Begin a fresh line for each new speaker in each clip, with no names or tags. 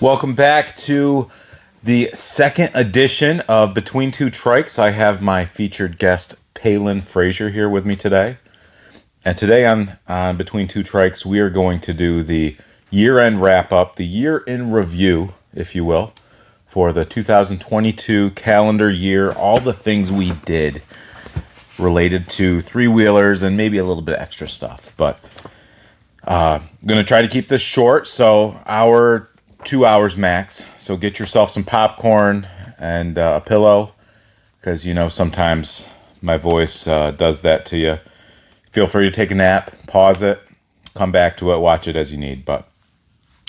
Welcome back to the second edition of Between Two Trikes. I have my featured guest, Palin Frazier, here with me today. And today on Between Two Trikes, we are going to do the year-end wrap-up, the year in review, if you will, for the 2022 calendar year, all the things we did related to three-wheelers and maybe a little bit of extra stuff. But I'm going to try to keep this short, so 2 hours max. So get yourself some popcorn and a pillow, because sometimes my voice does that to you. Feel free to take a nap, pause it, come back to it, watch it as you need. But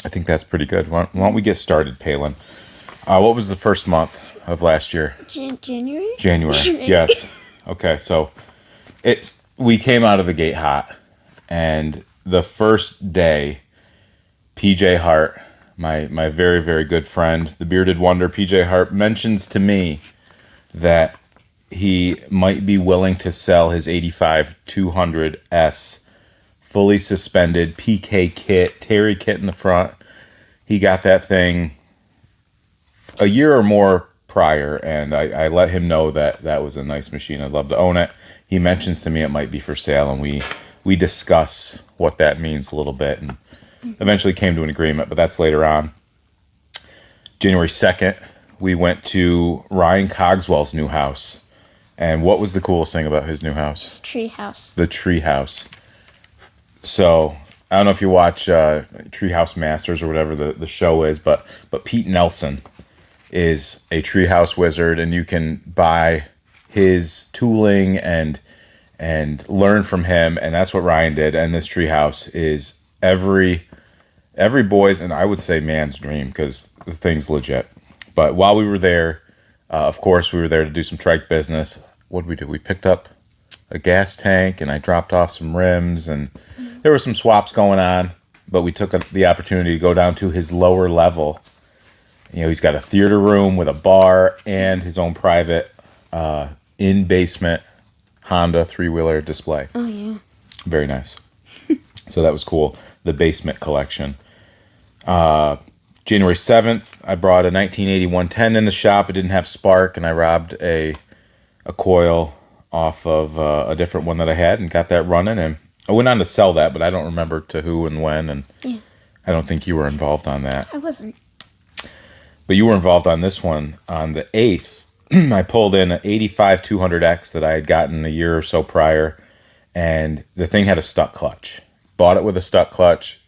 I think that's pretty good. Why don't we get started, Palin? What was the first month of last year?
January?
January, yes. Okay, so we came out of the gate hot. And the first day, PJ Hart, my very, very good friend, the bearded wonder PJ Hart, mentions to me that he might be willing to sell his 85 200S fully suspended PK kit, Terry kit in the front. He got that thing a year or more prior, and I let him know that was a nice machine. I'd love to own it. He mentions to me it might be for sale, and we discuss what that means a little bit, and eventually came to an agreement, but that's later on. January 2nd, we went to Ryan Cogswell's new house. And what was the coolest thing about his new house?
His tree house.
The tree house. So, I don't know if you watch Treehouse Masters or whatever the show is, but Pete Nelson is a treehouse wizard, and you can buy his tooling and learn from him, and that's what Ryan did. And this treehouse is every boy's, and I would say man's dream, because the thing's legit. But while we were there, of course, we were there to do some trike business. What did we do? We picked up a gas tank, and I dropped off some rims, and there were some swaps going on, but we took the opportunity to go down to his lower level. He's got a theater room with a bar and his own private in-basement Honda three-wheeler display.
Oh, yeah.
Very nice. So that was cool. The basement collection. January 7th, I brought a 1981 10 in the shop. It didn't have spark, and I robbed a coil off of a different one that I had and got that running. And I went on to sell that, but I don't remember to who and when. And
yeah.
I don't think you were involved on that.
I wasn't.
But you were involved on this one. On the 8th, I pulled in an 85 200X that I had gotten a year or so prior, and the thing had a stuck clutch. Bought it with a stuck clutch,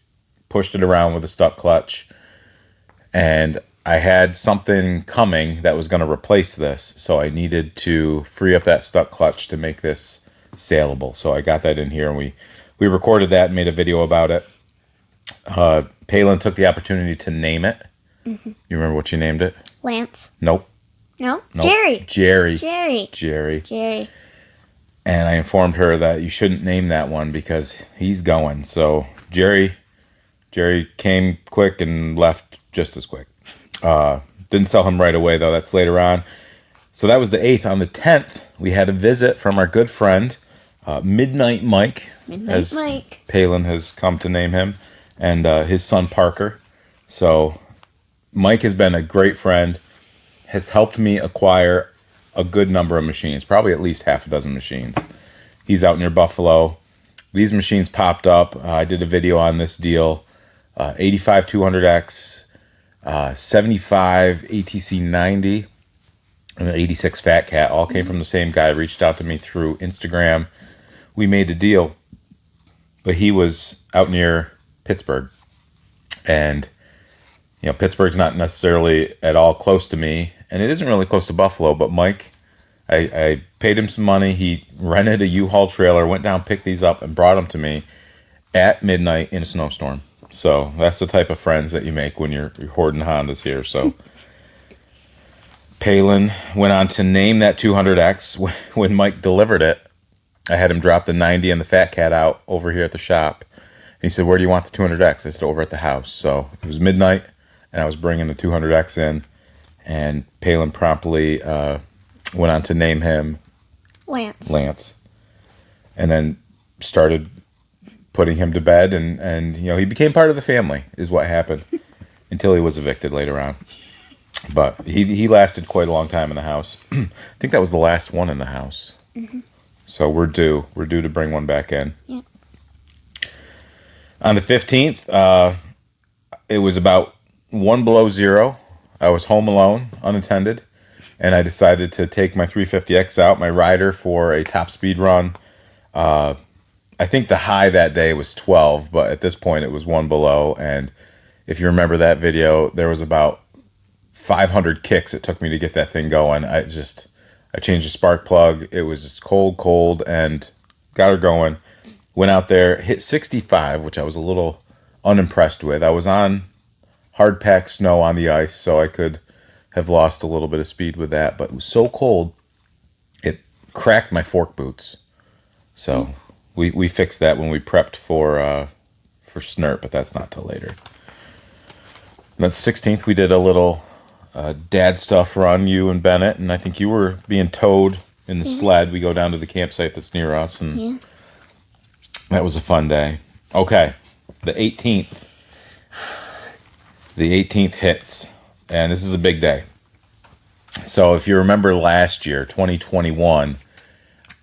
pushed it around with a stuck clutch, and I had something coming that was going to replace this, so I needed to free up that stuck clutch to make this saleable. So I got that in here, and we recorded that and made a video about it. Palin took the opportunity to name it. Mm-hmm. You remember what you named it?
Lance.
Nope.
No?
Nope.
Jerry.
Jerry. And I informed her that you shouldn't name that one because he's going. So Jerry came quick and left just as quick. Didn't sell him right away, though. That's later on. So that was the 8th. On the 10th, we had a visit from our good friend, Midnight Mike.
Midnight Mike.
Palin has come to name him, and his son Parker. So Mike has been a great friend, has helped me acquire a good number of machines, probably at least half a dozen machines. He's out near Buffalo. These machines popped up. I did a video on this deal. 85 200X, 75 ATC 90, and an 86 Fat Cat. All came from the same guy. Reached out to me through Instagram. We made a deal, but he was out near Pittsburgh. And Pittsburgh's not necessarily at all close to me, and it isn't really close to Buffalo, but Mike, I paid him some money. He rented a U-Haul trailer, went down, picked these up, and brought them to me at midnight in a snowstorm. So that's the type of friends that you make when you're hoarding Hondas here. So Palin went on to name that 200X. When Mike delivered it, I had him drop the 90 and the Fat Cat out over here at the shop. And he said, "Where do you want the 200X?" I said, "Over at the house." So it was midnight, and I was bringing the 200X in, and Palin promptly went on to name him Lance. And then started putting him to bed, and he became part of the family, is what happened. until he was evicted later on. But he lasted quite a long time in the house. I think that was the last one in the house. Mm-hmm. So we're due to bring one back in.
Yeah.
On the 15th, it was about 1 below zero. I was home alone, unattended, and I decided to take my 350X out, my rider, for a top speed run. I think the high that day was 12, but at this point it was 1 below. And if you remember that video, there was about 500 kicks it took me to get that thing going. I changed the spark plug. It was just cold, and got her going. Went out there, hit 65, which I was a little unimpressed with. I was on hard packed snow on the ice, so I could have lost a little bit of speed with that. But it was so cold, it cracked my fork boots. So we fixed that when we prepped for Snurt, but that's not till later. And that's 16th. We did a little dad stuff run, you and Bennett, and I think you were being towed in the sled. We go down to the campsite that's near us, and that was a fun day. Okay, the 18th. The 18th hits, and this is a big day. So if you remember last year, 2021,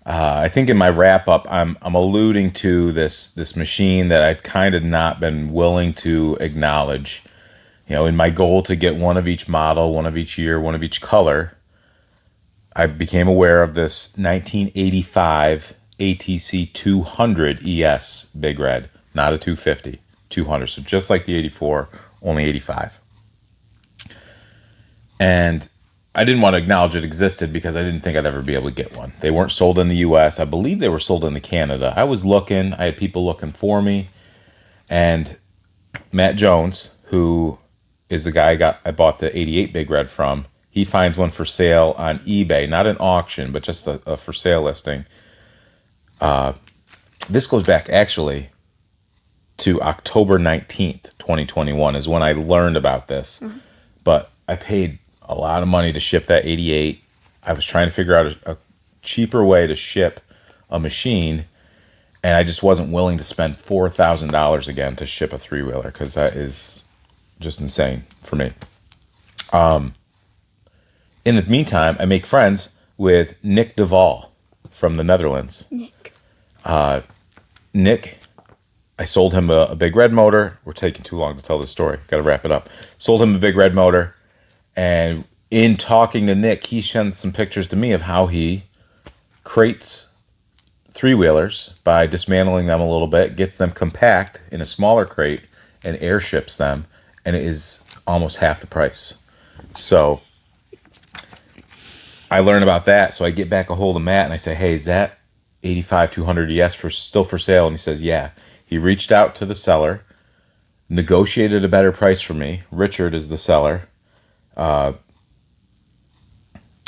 I think in my wrap-up, I'm alluding to this machine that I'd kind of not been willing to acknowledge. You know, in my goal to get one of each model, one of each year, one of each color, I became aware of this 1985 ATC 200 ES Big Red, not a 250, 200. So just like the 84, only 85. And I didn't want to acknowledge it existed because I didn't think I'd ever be able to get one. They weren't sold in the US. I believe they were sold in Canada. I was looking. I had people looking for me. And Matt Jones, who is the guy I bought the 88 Big Red from, he finds one for sale on eBay. Not an auction, but just a for sale listing. This goes back actually to October 19th, 2021 is when I learned about this. Mm-hmm. But I paid a lot of money to ship that 88. I was trying to figure out a cheaper way to ship a machine, and I just wasn't willing to spend $4,000 again to ship a three-wheeler because that is just insane for me. In the meantime, I make friends with Nick Duvall from the Netherlands. Nick, I sold him a Big Red motor. We're taking too long to tell this story. Got to wrap it up. Sold him a Big Red motor, and in talking to Nick, he sent some pictures to me of how he crates three-wheelers by dismantling them a little bit, gets them compact in a smaller crate, and airships them, and it is almost half the price. So I learn about that, so I get back a hold of Matt, and I say, hey, is that 85 200 ES still for sale? And he says, yeah. He reached out to the seller, negotiated a better price for me. Richard is the seller.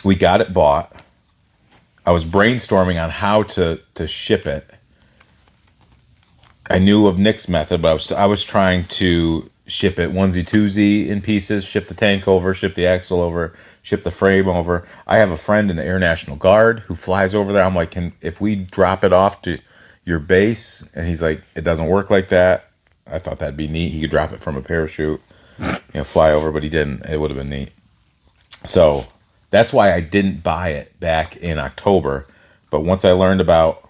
We got it bought. I was brainstorming on how to ship it. I knew of Nick's method, but I was trying to ship it onesie twosie in pieces, ship the tank over, ship the axle over, ship the frame over. I have a friend in the Air National Guard who flies over there. I'm like, if we drop it off to your base? And he's like, it doesn't work like that. I thought that'd be neat. He could drop it from a parachute, fly over, but he didn't. It would have been neat. So that's why I didn't buy it back in October. But once I learned about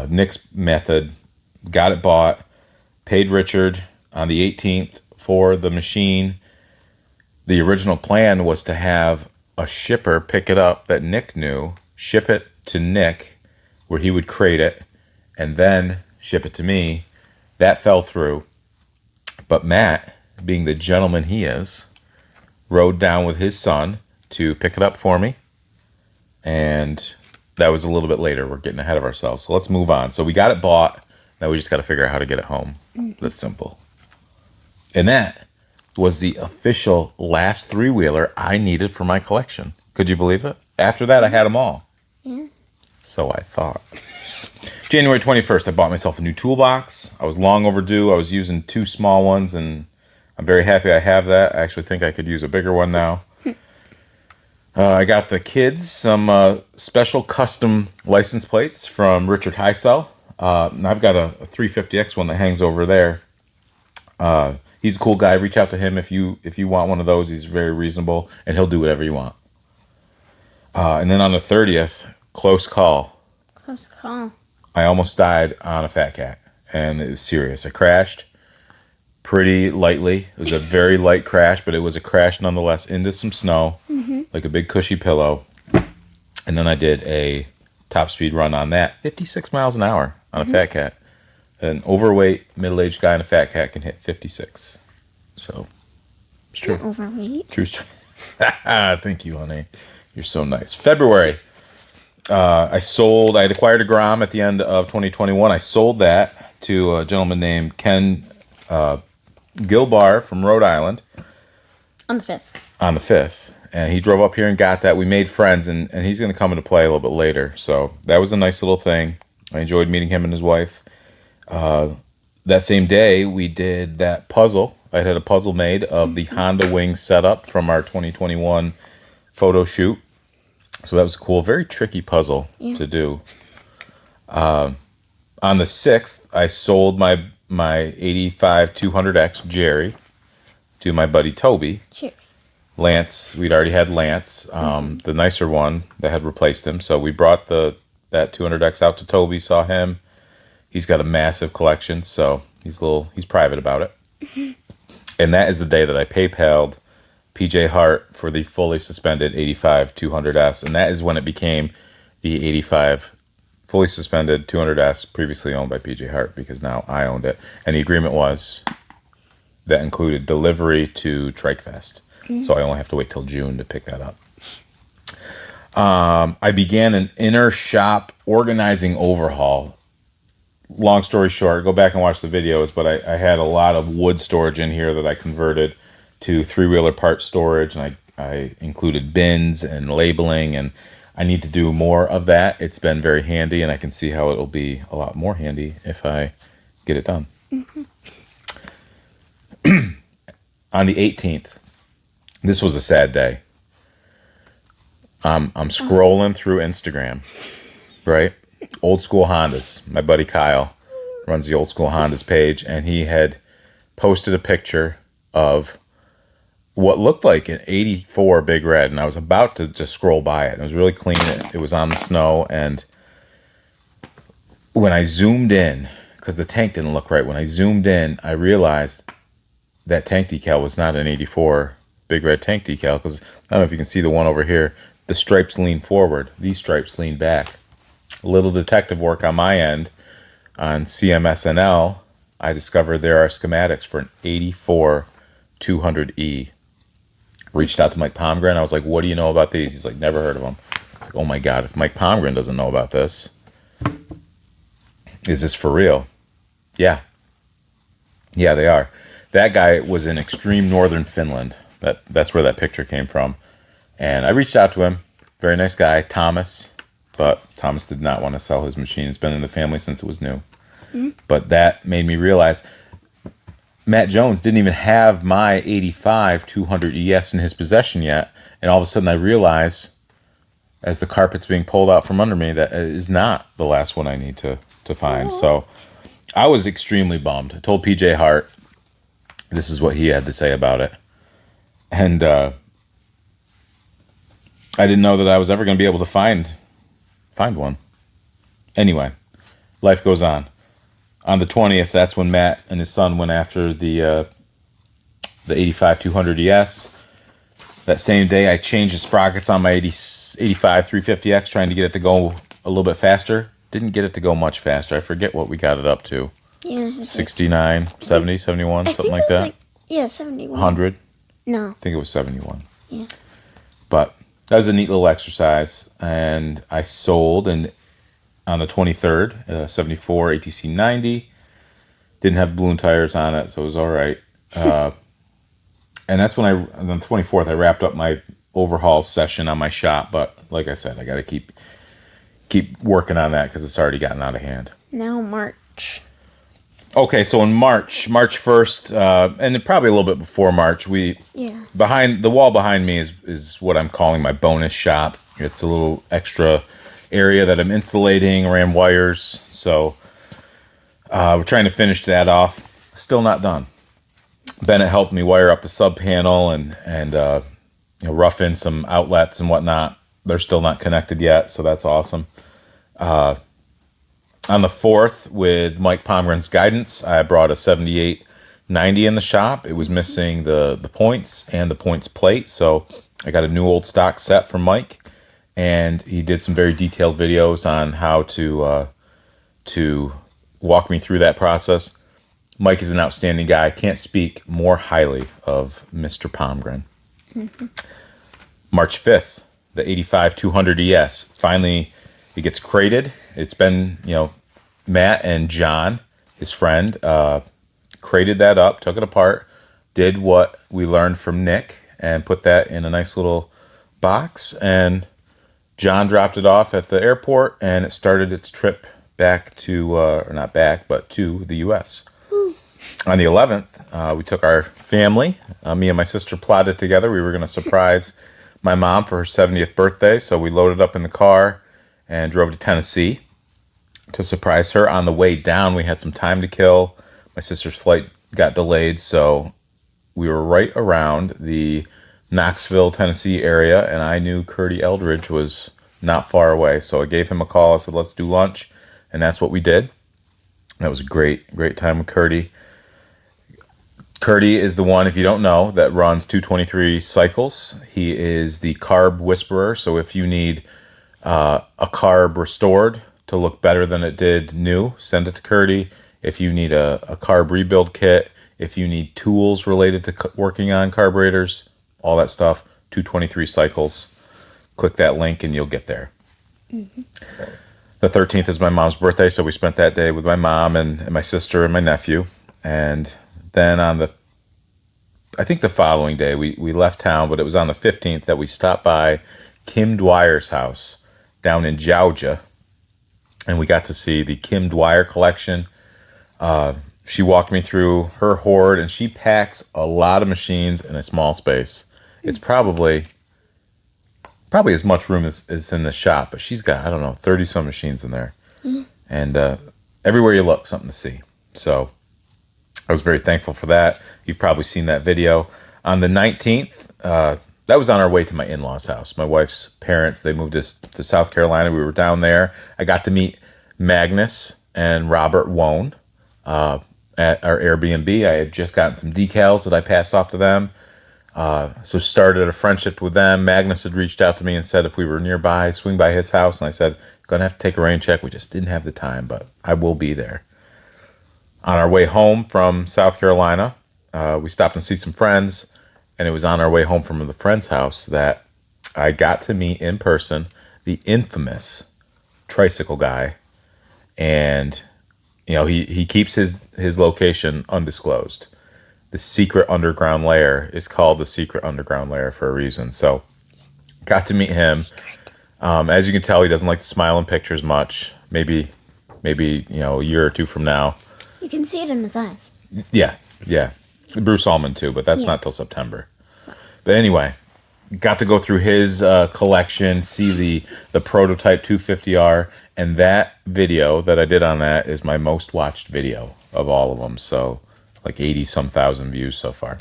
Nick's method, got it bought, paid Richard on the 18th for the machine. The original plan was to have a shipper pick it up that Nick knew, ship it to Nick, where he would crate it, and then ship it to me. That fell through. But Matt, being the gentleman he is, rode down with his son to pick it up for me. And that was a little bit later. We're getting ahead of ourselves. So let's move on. So we got it bought. Now we just got to figure out how to get it home. That's simple. And that was the official last three-wheeler I needed for my collection. Could you believe it? After that, I had them all.
Yeah.
So I thought. January 21st, I bought myself a new toolbox. I was long overdue. I was using two small ones, and I'm very happy I have that. I actually think I could use a bigger one now. I got the kids some special custom license plates from Richard Heisel. And I've got a 350X one that hangs over there. He's a cool guy. Reach out to him if you want one of those. He's very reasonable, and he'll do whatever you want. And then on the 30th, close call.
Close call.
I almost died on a fat cat, and it was serious. I crashed pretty lightly. It was a very light crash, but it was a crash nonetheless into some snow, like a big cushy pillow. And then I did a top speed run on that, 56 miles an hour on a fat cat. An overweight, middle-aged guy and a fat cat can hit 56. So, it's true.
Not overweight.
True. Thank you, honey. You're so nice. February. I had acquired a Grom at the end of 2021. I sold that to a gentleman named Ken Gilbar from Rhode Island.
On the 5th.
On the 5th. And he drove up here and got that. We made friends, and he's going to come into play a little bit later. So that was a nice little thing. I enjoyed meeting him and his wife. That same day, we did that puzzle. I had a puzzle made of the Honda Wing setup from our 2021 photo shoot. So that was cool. Very tricky puzzle to do. On the 6th, I sold my 85 200X Jerry to my buddy Toby.
Sure.
Lance, we'd already had Lance, the nicer one that had replaced him. So we brought that 200X out to Toby, saw him. He's got a massive collection, so he's private about it. And that is the day that I PayPal'd PJ Hart for the fully suspended 85 200S, and that is when it became the 85 fully suspended 200S previously owned by PJ Hart, because now I owned it. And the agreement was that included delivery to Trike Fest. So I only have to wait till June to pick that up. I began an inner shop organizing overhaul. Long story short, go back and watch the videos, but I had a lot of wood storage in here that I converted to three-wheeler part storage, and I included bins and labeling, and I need to do more of that. It's been very handy, and I can see how it'll be a lot more handy if I get it done. On the 18th, this was a sad day. I'm scrolling through Instagram, right? Old School Hondas. My buddy Kyle runs the Old School Hondas page, and he had posted a picture of what looked like an 84 Big Red, and I was about to just scroll by it. It was really clean. It was on the snow, and when I zoomed in, because the tank didn't look right, when I zoomed in, I realized that tank decal was not an 84 Big Red tank decal, because I don't know if you can see the one over here. The stripes lean forward. These stripes lean back. A little detective work on my end on CMSNL, I discovered there are schematics for an 84 200E. Reached out to Mike Pomgren. I was like, what do you know about these? He's like, never heard of them. I was like, oh my God, if Mike Pomgren doesn't know about this, is this for real? Yeah. Yeah, they are. That guy was in extreme northern Finland. That's where that picture came from. And I reached out to him. Very nice guy, Thomas. But Thomas did not want to sell his machine. It's been in the family since it was new. But that made me realize Matt Jones didn't even have my 85 200 ES in his possession yet. And all of a sudden I realize, as the carpet's being pulled out from under me, that it is not the last one I need to find. So I was extremely bummed. I told PJ Hart this is what he had to say about it. And I didn't know that I was ever going to be able to find one. Anyway, life goes on. On the 20th, that's when Matt and his son went after the 85 200 ES. That same day, I changed the sprockets on my 85 350X, trying to get it to go a little bit faster. Didn't get it to go much faster. I forget what we got it up to.
Yeah.
69, 70, 71, something like that.
71.
100.
No.
I think it was 71.
Yeah.
But that was a neat little exercise. And I sold on the 23rd, 74 ATC 90. Didn't have balloon tires on it, so it was all right. And that's when on the 24th, I wrapped up my overhaul session on my shop. But like I said, I got to keep working on that because it's already gotten out of hand.
Now March.
Okay, so in March 1st, and probably a little bit before March, behind the wall behind me is what I'm calling my bonus shop. It's a little extra area that I'm insulating, ran wires. So we're trying to finish that off. Still not done. Bennett helped me wire up the sub panel and rough in some outlets and whatnot. They're still not connected yet, so that's awesome. On the 4th, with Mike Pomgren's guidance, I brought a 7890 in the shop. It was missing the points and the points plate, so I got a new old stock set from Mike, and he did some very detailed videos on how to walk me through that process. Mike is an outstanding guy. I can't speak more highly of Mr. Pomgren. March 5th, the 85 200 ES. Finally, it gets crated. It's been, Matt and John, his friend, crated that up, took it apart, did what we learned from Nick, and put that in a nice little box. And John dropped it off at the airport, and it started its trip back to, or not back, but to the U.S. On the 11th, we took our family. Me and my sister plotted together. We were going to surprise my mom for her 70th birthday, so we loaded up in the car and drove to Tennessee to surprise her. On the way down, we had some time to kill. My sister's flight got delayed, so we were right around the Knoxville, Tennessee area, and I knew Curdy Eldridge was not far away, so I gave him a call. I said, let's do lunch, and that's what we did. That was a great time with Curdy. Curdy is the one, if you don't know, that runs 223 cycles. He is the carb whisperer, so if you need a carb restored to look better than it did new, send it to Curdy. If you need a carb rebuild kit, if you need tools related to working on carburetors, all that stuff, 223 cycles, click that link and you'll get there. Mm-hmm. The 13th is my mom's birthday, so we spent that day with my mom and my sister and my nephew. And then on I think the following day, we left town, but it was on the 15th that we stopped by Kim Dwyer's house down in Georgia, and we got to see the Kim Dwyer collection. She walked me through her hoard, and she packs a lot of machines in a small space. It's probably as much room as in the shop, but she's got, 30-some machines in there. Mm-hmm. And everywhere you look, something to see. So I was very thankful for that. You've probably seen that video. On the 19th, that was on our way to my in-laws' house. My wife's parents, they moved us to South Carolina. We were down there. I got to meet Magnus and Robert Wone at our Airbnb. I had just gotten some decals that I passed off to them. So started a friendship with them. Magnus had reached out to me and said if we were nearby, swing by his house. And I said, going to have to take a rain check. We just didn't have the time, but I will be there. On our way home from South Carolina, we stopped and see some friends. And it was on our way home from the friend's house that I got to meet in person the infamous tricycle guy. And, he keeps his location undisclosed. The secret underground lair is called the secret underground lair for a reason. So got to meet him. As you can tell, he doesn't like to smile in pictures much. Maybe a year or two from now.
You can see it in his eyes.
Yeah. Bruce Allman too, but that's not till September. But anyway, got to go through his collection, see the prototype 250R, and that video that I did on that is my most watched video of all of them. So like 80-some thousand views so far.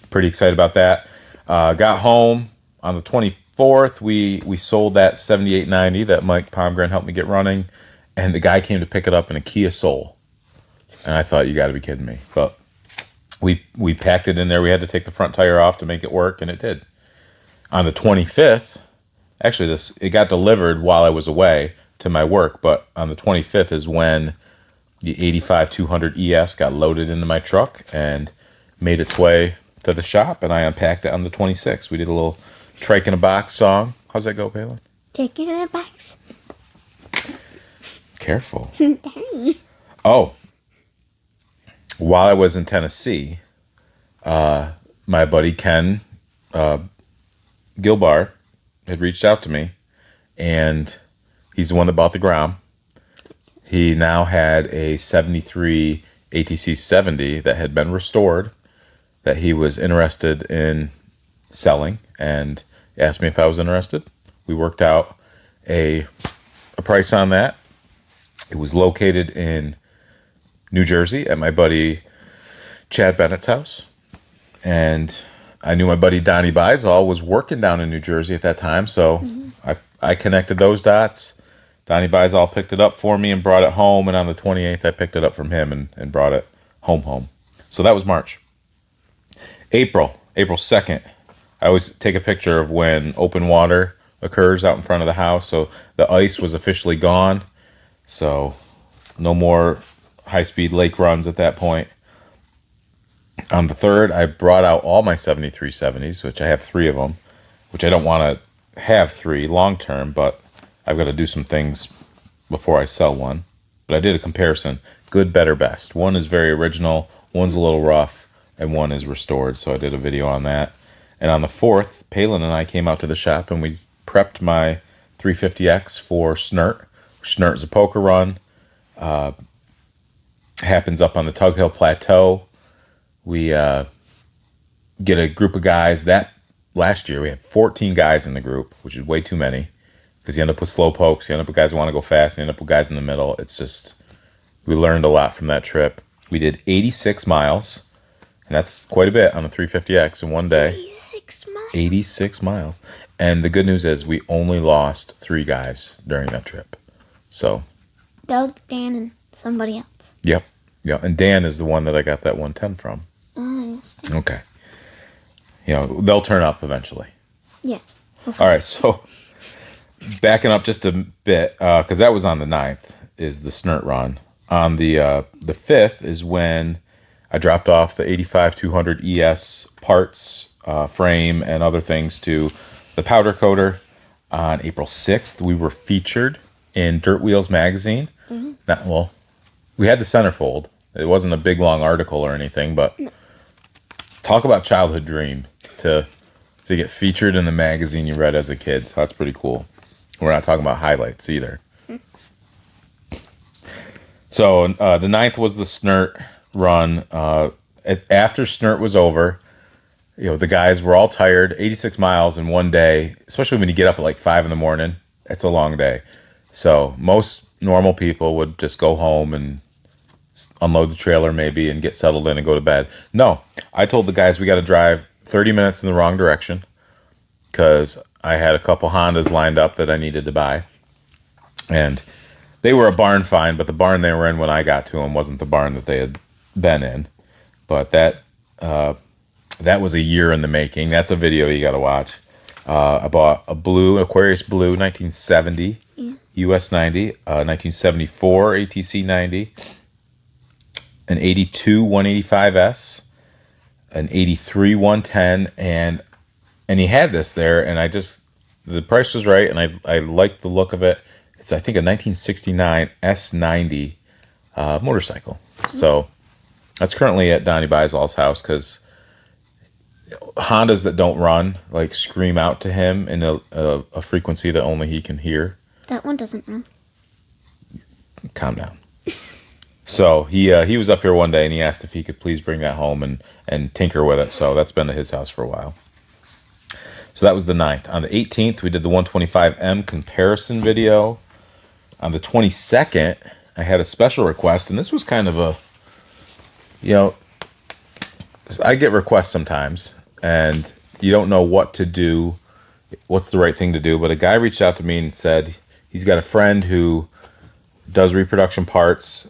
Pretty excited about that. Got home on the 24th. We sold that 7890 that Mike Pomgren helped me get running, and the guy came to pick it up in a Kia Soul. And I thought, you got to be kidding me. But we packed it in there. We had to take the front tire off to make it work, and it did. On the 25th, actually it got delivered while I was away to my work, but on the 25th is when the 85 200 ES got loaded into my truck and made its way to the shop, and I unpacked it on the 26th. We did a little Trike in a Box song. How's that go, Palin?
Trike in a box.
Careful. Oh. While I was in Tennessee, my buddy Ken Gilbar had reached out to me, and he's the one that bought the Grom. He now had a 73 ATC 70 that had been restored that he was interested in selling, and asked me if I was interested. We worked out a price on that. It was located in New Jersey at my buddy Chad Bennett's house. And I knew my buddy Donnie Beisall was working down in New Jersey at that time, so I connected those dots. Donnie Beisall picked it up for me and brought it home, and on the 28th I picked it up from him and brought it home. So that was March. April 2nd, I always take a picture of when open water occurs out in front of the house, so the ice was officially gone, so no more high-speed lake runs at that point. On the 3rd, I brought out all my 7370s, which I have 3 of them, which I don't want to have 3 long-term, but I've got to do some things before I sell one. But I did a comparison, good, better, best. One is very original, one's a little rough, and one is restored, so I did a video on that. And on the 4th, Palin and I came out to the shop, and we prepped my 350X for Snert. Snert's a poker run. Happens up on the Tug Hill Plateau. We get a group of guys. That last year we had 14 guys in the group, which is way too many, because you end up with slow pokes, you end up with guys who want to go fast, and you end up with guys in the middle. It's just, we learned a lot from that trip. We did 86 miles, and that's quite a bit on a 350X in one day.
86 miles.
86 miles. And the good news is we only lost 3 guys during that trip. So
Doug, Dan, and somebody else.
Yep. And Dan is the one that I got that 110 from.
Oh, yes.
Okay. They'll turn up eventually.
Yeah.
All right, so backing up just a bit, because that was on the 9th, is the Snert run. On the 5th is when I dropped off the 85-200 ES parts, frame, and other things to the powder coater. On April 6th, we were featured in Dirt Wheels magazine. Mm-hmm. We had the centerfold. It wasn't a big, long article or anything, but talk about childhood dream to get featured in the magazine you read as a kid. So that's pretty cool. We're not talking about highlights either. So the 9th was the Snert run. After Snert was over, the guys were all tired. 86 miles in one day, especially when you get up at like 5 in the morning. It's a long day. So most normal people would just go home and unload the trailer maybe and get settled in and go to bed. No, I told the guys we got to drive 30 minutes in the wrong direction because I had a couple Hondas lined up that I needed to buy. And they were a barn find, but the barn they were in when I got to them wasn't the barn that they had been in. But that was a year in the making. That's a video you got to watch. I bought a blue Aquarius Blue 1970 US 90, 1974 ATC 90, an 82 185S, an 83 110, and he had this there, and the price was right, and I liked the look of it. It's, I think, a 1969 S90 motorcycle. So that's currently at Donnie Beisall's house, because Hondas that don't run scream out to him in a frequency that only he can hear.
That one doesn't run.
Calm down. So he was up here one day and he asked if he could please bring that home and tinker with it. So that's been at his house for a while. So that was the 9th. On the 18th, we did the 125M comparison video. On the 22nd, I had a special request, and this was kind of I get requests sometimes, and you don't know what to do, what's the right thing to do. But a guy reached out to me and said he's got a friend who does reproduction parts.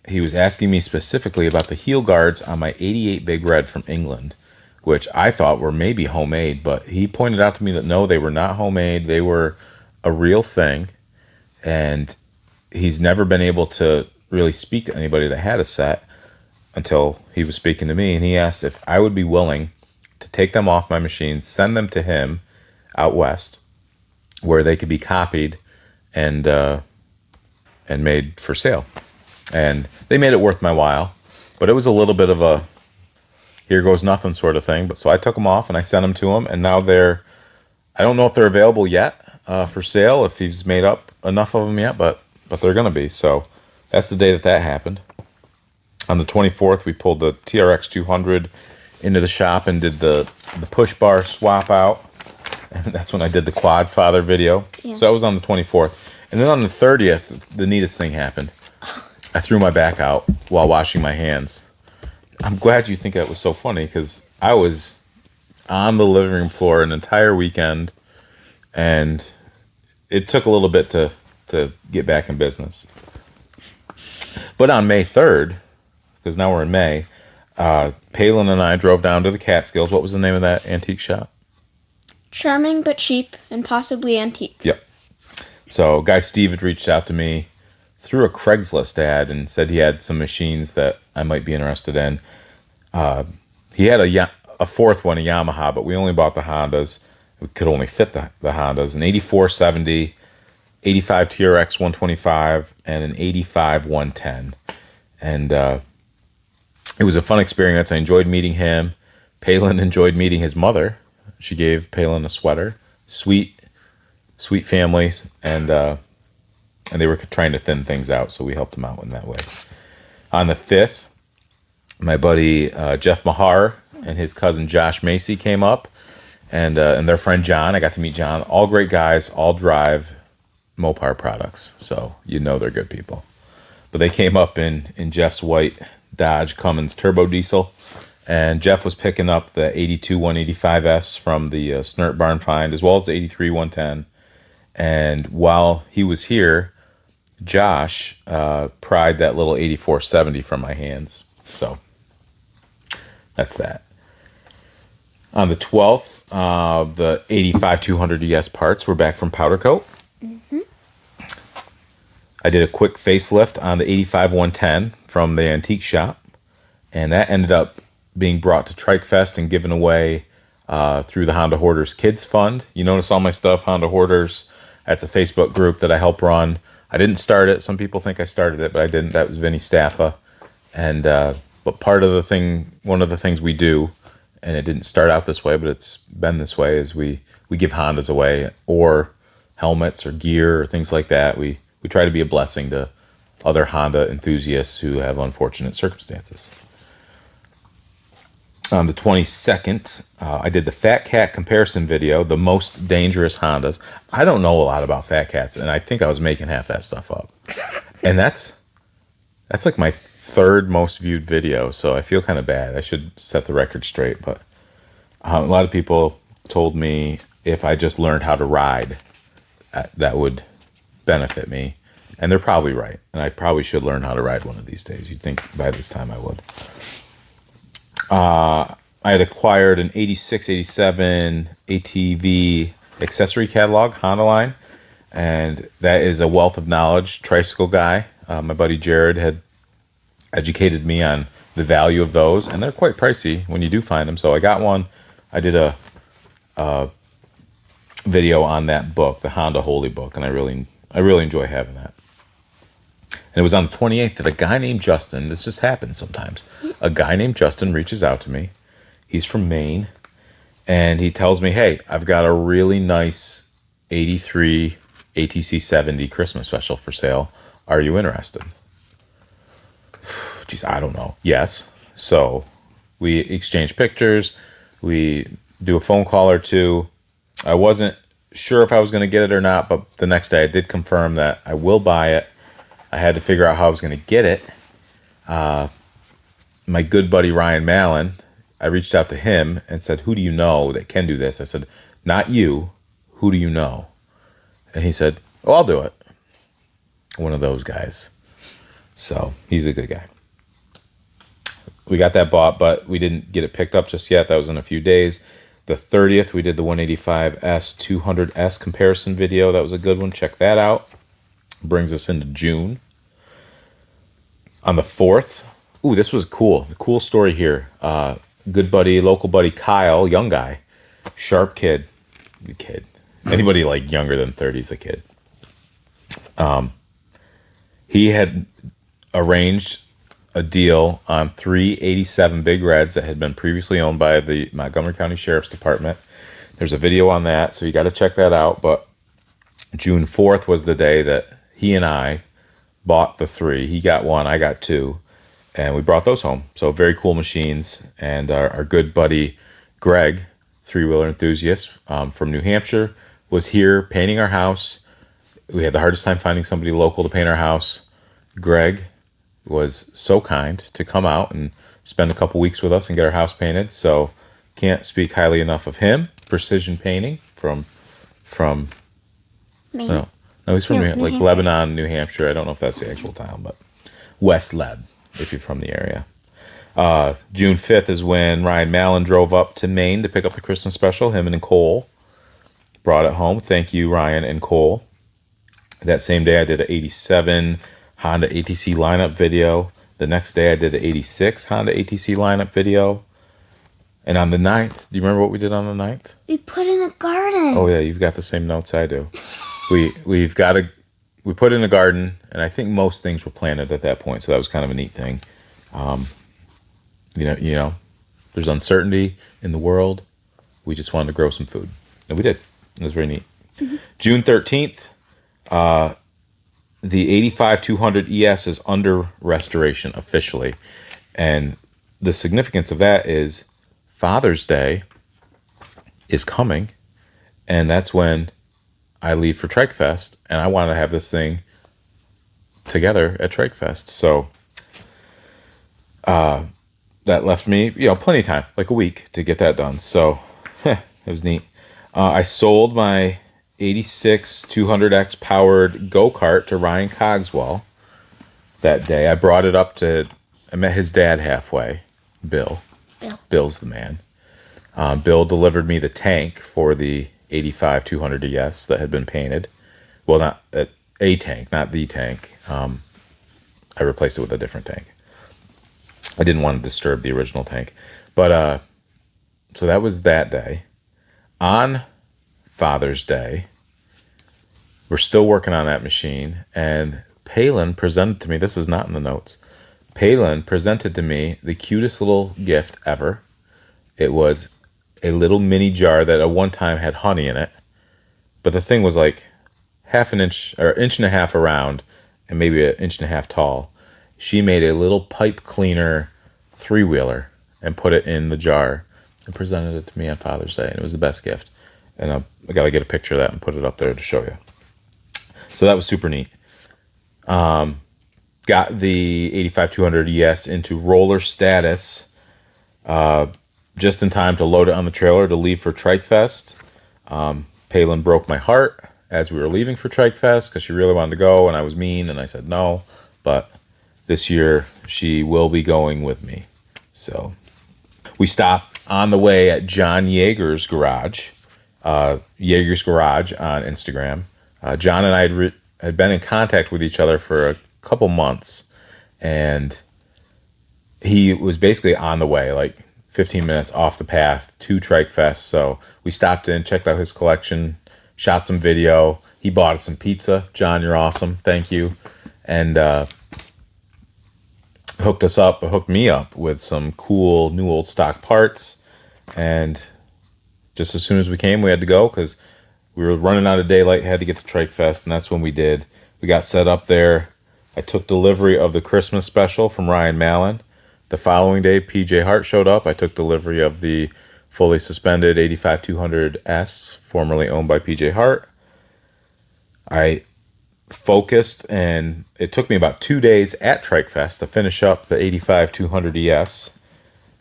He was asking me specifically about the heel guards on my 88 Big Red from England, which I thought were maybe homemade, but he pointed out to me that no, they were not homemade. They were a real thing, and he's never been able to really speak to anybody that had a set until he was speaking to me, and he asked if I would be willing to take them off my machine, send them to him out west, where they could be copied and made for sale. And they made it worth my while, but it was a little bit of a here goes nothing sort of thing. But so I took them off and I sent them to him, and now I don't know if they're available yet for sale, if he's made up enough of them yet, but they're going to be. So that's the day that happened. On the 24th, we pulled the TRX 200 into the shop and did the push bar swap out. And that's when I did the Quad Father video. Yeah. So that was on the 24th. And then on the 30th, the neatest thing happened. I threw my back out while washing my hands. I'm glad you think that was so funny because I was on the living room floor an entire weekend, and it took a little bit to get back in business. But on May 3rd, because now we're in May, Palin and I drove down to the Catskills. What was the name of that antique shop?
Charming but cheap and possibly antique.
Yep. So Guy Steve had reached out to me through a Craigslist ad and said he had some machines that I might be interested in. He had a fourth one, a Yamaha, but we only bought the Hondas. We could only fit the Hondas, an 8470, 85 TRX 125, and an 85 110. And it was a fun experience. I enjoyed meeting him. Palin enjoyed meeting his mother. She gave Palin a sweater. Sweet families, and they were trying to thin things out, so we helped them out in that way. On the 5th, my buddy Jeff Mahar and his cousin Josh Macy came up, and their friend John. I got to meet John. All great guys, all drive Mopar products, so you know they're good people. But they came up in Jeff's white Dodge Cummins turbo diesel, and Jeff was picking up the 82 185S from the Snert Barn Find, as well as the 83 110. And while he was here, Josh pried that little 8470 from my hands. So that's that. On the 12th, the 85 200 ES parts were back from Powder Coat. Mm-hmm. I did a quick facelift on the 85 110 from the antique shop, and that ended up being brought to Trike Fest and given away through the Honda Hoarders Kids Fund. You notice all my stuff, Honda Hoarders. That's a Facebook group that I help run. I didn't start it. Some people think I started it, but I didn't. That was Vinny Staffa. And but one of the things we do, and it didn't start out this way, but it's been this way, is we give Hondas away, or helmets or gear or things like that. We try to be a blessing to other Honda enthusiasts who have unfortunate circumstances. On the 22nd, I did the Fat Cat comparison video, the most dangerous Hondas. I don't know a lot about Fat Cats, and I think I was making half that stuff up. And that's like my third most viewed video, so I feel kind of bad. I should set the record straight, but a lot of people told me if I just learned how to ride, that would benefit me. And they're probably right, and I probably should learn how to ride one of these days. You'd think by this time I would. I had acquired an 86, 87 ATV accessory catalog, Honda line, and that is a wealth of knowledge. Tricycle guy, my buddy Jared had educated me on the value of those, and they're quite pricey when you do find them. So I got one. I did a video on that book, the Honda Holy Book, and I really enjoy having that. And it was on the 28th that a guy named Justin, this just happens sometimes, a guy named Justin reaches out to me. He's from Maine, and he tells me, hey, I've got a really nice 83 ATC 70 Christmas special for sale. Are you interested? Geez, I don't know. Yes. So we exchange pictures. We do a phone call or two. I wasn't sure if I was going to get it or not, but the next day I did confirm that I will buy it. I had to figure out how I was going to get it. My good buddy Ryan Mallon, I reached out to him and said, who do you know that can do this? I said, not you. Who do you know? And he said, oh, I'll do it. One of those guys. So he's a good guy. We got that bought, but we didn't get it picked up just yet. That was in a few days. The 30th, we did the 185S 200S comparison video. That was a good one. Check that out. Brings us into June. On the 4th, this was cool. The cool story here. Good buddy, local buddy Kyle, young guy, sharp kid. Anybody like younger than 30 is a kid. He had arranged a deal on 387 Big Reds that had been previously owned by the Montgomery County Sheriff's Department. There's a video on that, so you got to check that out. But June 4th was the day that he and I bought the 3. He got 1, I got 2, and we brought those home. So very cool machines. And our good buddy Greg, three-wheeler enthusiast from New Hampshire, was here painting our house. We had the hardest time finding somebody local to paint our house. Greg was so kind to come out and spend a couple weeks with us and get our house painted. So can't speak highly enough of him. Precision Painting from
Maine.
no, he's from
No, New
like
Hampshire.
Lebanon, New Hampshire. I don't know if that's the actual town, but West Leb, if you're from the area. June 5th is when Ryan Mallon drove up to Maine to pick up the Christmas special. Him and Nicole brought it home. Thank you, Ryan and Cole. That same day, I did an 87 Honda ATC lineup video. The next day, I did the 86 Honda ATC lineup video. And on the 9th, do you remember what we did on the 9th?
We put in a garden.
Oh, yeah, you've got the same notes I do. We put in a garden, and I think most things were planted at that point, so that was kind of a neat thing. You know, there's uncertainty in the world. We just wanted to grow some food, and we did. It was very neat. Mm-hmm. June 13th, the 85 200 ES is under restoration officially, and the significance of that is Father's Day is coming, and that's when I leave for Trike Fest, and I wanted to have this thing together at Trike Fest. So that left me, plenty of time, like a week, to get that done. So it was neat. I sold my 86 200X powered go-kart to Ryan Cogswell that day. I brought it up I met his dad halfway, Bill. Bill's the man. Bill delivered me the tank for the 85 200 ES that had been painted. Well, not a tank, not the tank. I replaced it with a different tank. I didn't want to disturb the original tank. But, so that was that day. On Father's Day, we're still working on that machine, and Palin presented to me, this is not in the notes, Palin presented to me the cutest little gift ever. It was a little mini jar that at one time had honey in it, but the thing was like half an inch or inch and a half around and maybe an inch and a half tall. She made a little pipe cleaner 3-wheeler and put it in the jar and presented it to me on Father's Day, and it was the best gift. And I got to get a picture of that and put it up there to show you. So that was super neat. Got the 85 200 ES into roller status just in time to load it on the trailer to leave for Trike Fest. Palin broke my heart as we were leaving for Trike Fest because she really wanted to go, and I was mean, and I said no. But this year, she will be going with me. So we stopped on the way at John Yeager's garage, Yeager's Garage on Instagram. John and I had been in contact with each other for a couple months, and he was basically on the way, like 15 minutes off the path to Trike Fest. So we stopped in, checked out his collection, shot some video. He bought us some pizza. John, you're awesome. Thank you. And hooked me up with some cool new old stock parts. And just as soon as we came, we had to go because we were running out of daylight, had to get to Trike Fest, and that's when we did. We got set up there. I took delivery of the Christmas special from Ryan Mallon. The following day, PJ Hart showed up. I took delivery of the fully suspended 85 200S, formerly owned by PJ Hart. I focused, and it took me about 2 days at Trike Fest to finish up the 85 200 ES.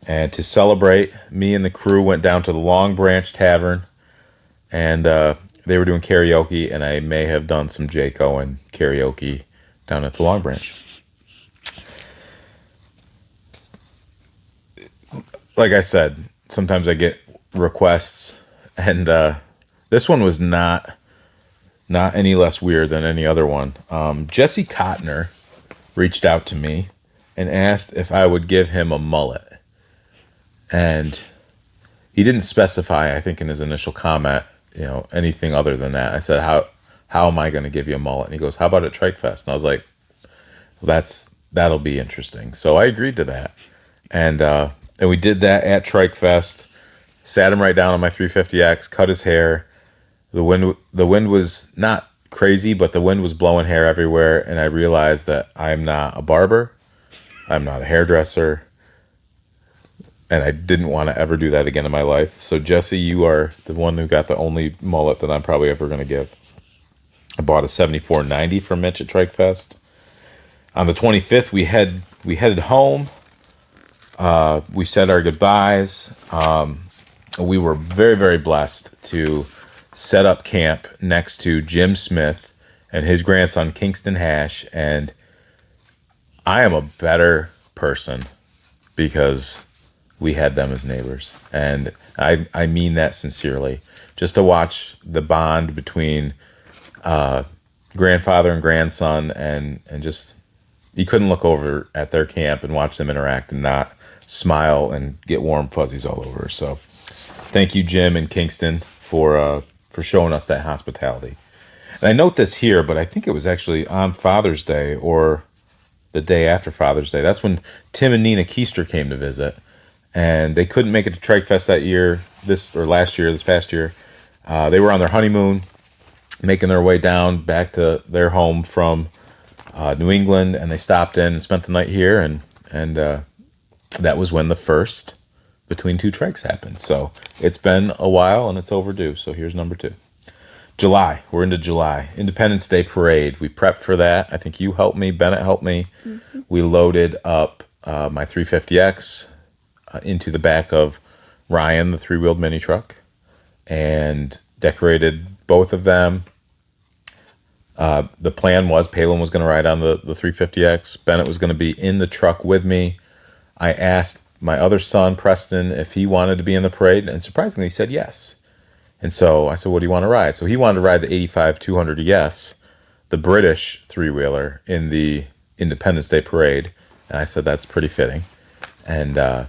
And to celebrate, me and the crew went down to the Long Branch Tavern, and they were doing karaoke, and I may have done some Jay Cohen karaoke down at the Long Branch. Like I said, sometimes I get requests, and this one was not any less weird than any other one. Jesse Kottner reached out to me and asked if I would give him a mullet. And he didn't specify, I think, in his initial comment, anything other than that. I said, how am I going to give you a mullet? And he goes, how about at Trike Fest? And I was like, well, that'll be interesting. So I agreed to that. And we did that at Trike Fest. Sat him right down on my 350X, cut his hair. The wind was not crazy, but the wind was blowing hair everywhere. And I realized that I'm not a barber. I'm not a hairdresser. And I didn't want to ever do that again in my life. So, Jesse, you are the one who got the only mullet that I'm probably ever going to give. I bought a 7490 from Mitch at Trike Fest. On the 25th, we headed home. We said our goodbyes. We were very, very blessed to set up camp next to Jim Smith and his grandson Kingston Hash, and I am a better person because we had them as neighbors, and I mean that sincerely. Just to watch the bond between grandfather and grandson, and just, you couldn't look over at their camp and watch them interact and not smile and get warm fuzzies all over. So thank you, Jim and Kingston, for showing us that hospitality. And I note this here, but I think it was actually on Father's Day or the day after Father's Day. That's when Tim and Nina Keister came to visit, and they couldn't make it to Trike Fest this past year. They were on their honeymoon, making their way down back to their home from New England, and they stopped in and spent the night here, and that was when the first Between Two Trikes happened. So it's been a while, and it's overdue. So here's number 2. July. We're into July. Independence Day Parade. We prepped for that. I think you helped me. Bennett helped me. Mm-hmm. We loaded up my 350X into the back of Ryan, the 3-wheeled mini truck, and decorated both of them. The plan was Palin was going to ride on the 350X. Bennett was going to be in the truck with me. I asked my other son, Preston, if he wanted to be in the parade, and surprisingly, he said yes. And so I said, what do you want to ride? So he wanted to ride the 85 200 ES, the British 3-wheeler, in the Independence Day Parade. And I said, that's pretty fitting. And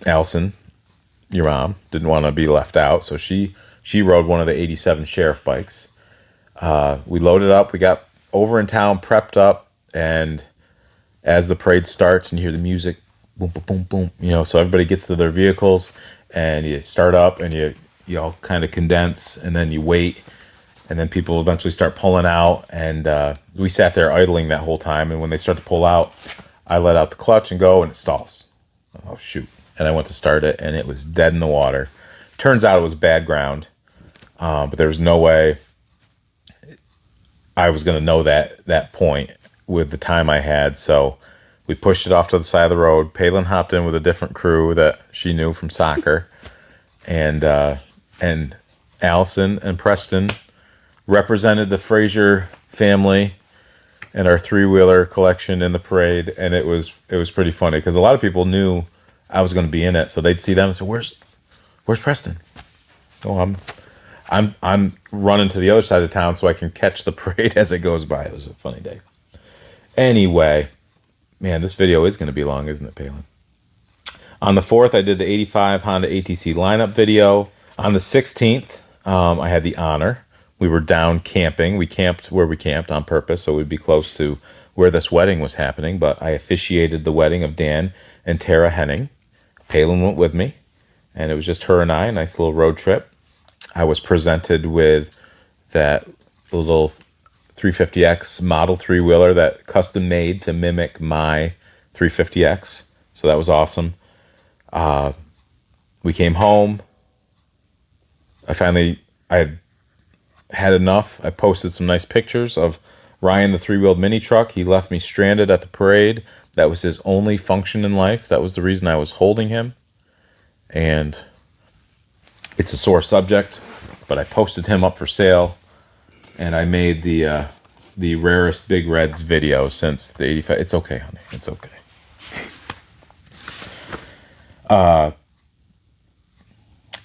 Allison, your mom, didn't want to be left out, so she rode one of the 87 Sheriff bikes. We loaded up. We got over in town, prepped up, and as the parade starts and you hear the music, boom, boom, boom, boom, so everybody gets to their vehicles, and you start up, and you all kind of condense, and then you wait, and then people eventually start pulling out, and we sat there idling that whole time, and when they start to pull out, I let out the clutch and go, and it stalls. Oh, shoot. And I went to start it, and it was dead in the water. Turns out it was bad ground, but there was no way I was going to know that point with the time I had, so we pushed it off to the side of the road. Palin hopped in with a different crew that she knew from soccer, and Allison and Preston represented the Fraser family and our 3-wheeler collection in the parade, and it was pretty funny because a lot of people knew I was going to be in it, so they'd see them and say, "Where's Preston?" Oh, I'm running to the other side of town so I can catch the parade as it goes by. It was a funny day. Anyway, man, this video is going to be long, isn't it, Palin? On the 4th, I did the 85 Honda ATC lineup video. On the 16th, I had the honor. We were down camping. We camped where we camped on purpose, so we'd be close to where this wedding was happening. But I officiated the wedding of Dan and Tara Henning. Palin went with me, and it was just her and I, a nice little road trip. I was presented with that little 350X Model 3-wheeler that custom made to mimic my 350X. So that was awesome. We came home. I had enough. I posted some nice pictures of Ryan, the 3-wheeled mini truck. He left me stranded at the parade. That was his only function in life. That was the reason I was holding him. And it's a sore subject, but I posted him up for sale, and I made the rarest Big Reds video since the 85. It's okay, honey. It's okay.